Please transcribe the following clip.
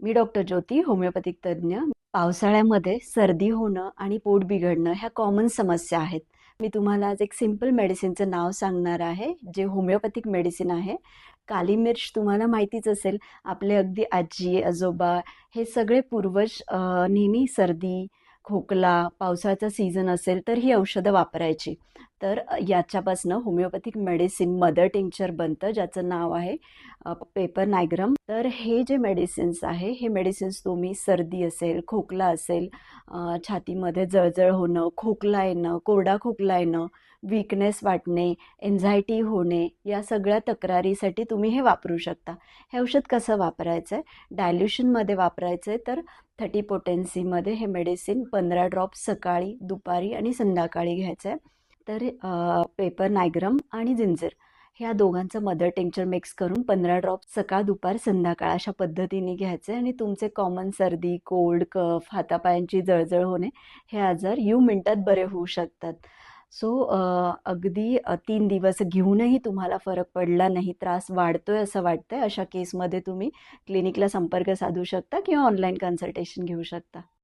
मी doctor ज्योती, homeopathic तज्ज्ञ. पावसाळ्यामध्ये सर्दी होणं आणि पोट बिघडणं ह्या कॉमन समस्या आहेत. मी तुम्हाला आज एक सिंपल मेडिसिनचं नाव सांगणार आहे, जे होमिओपॅथिक मेडिसिन आहे. काली मिर्च तुम्हाला माहितीच असेल. आपले अगदी आजी, आजोबा हे सगळे पूर्वज नेहमी सर्दी, खोकला, पावसाचा सीझन असेल तर ही औषधं वापरायची. तर याच्यापासनं होमिओपॅथिक मेडिसिन मदर टिंक्चर बनतं, ज्याचं नाव आहे पेपर नायग्रम. तर हे जे मेडिसिन्स आहे, हे मेडिसिन्स तुम्ही सर्दी असेल, खोकला असेल, छातीमध्ये जळजळ होणं, खोकला येणं, कोरडा खोकला येणं, वीकनेस वाटणे, एन्झायटी होणे, या सगळ्या तक्रारीसाठी तुम्ही हे वापरू शकता. हे औषध कसं वापरायचं आहे? डायल्युशनमध्ये वापरायचं आहे. तर 30 पोटेन्सीमध्ये हे मेडिसिन 15 ड्रॉप्स सकाळी, दुपारी आणि संध्याकाळी घ्यायचं आहे. तर पेपर नायग्रम आणि जिंजर ह्या दोघांचं मदर टिंक्चर मिक्स करून 15 ड्रॉप सकाळ, दुपार, संध्याकाळ अशा पद्धतीने घ्यायचे आणि तुमचे कॉमन सर्दी, कोल्ड, कफ, हातापायांची जळजळ होणे हे आजार मिनिटात बरे होऊ शकतात. सो अगदी 3 दिवस घेऊनही तुम्हाला फरक पडला नाही, त्रास वाढतोय असं वाटतंय, अशा केसमध्ये तुम्ही क्लिनिकला संपर्क साधू शकता किंवा ऑनलाईन कन्सल्टेशन घेऊ शकता.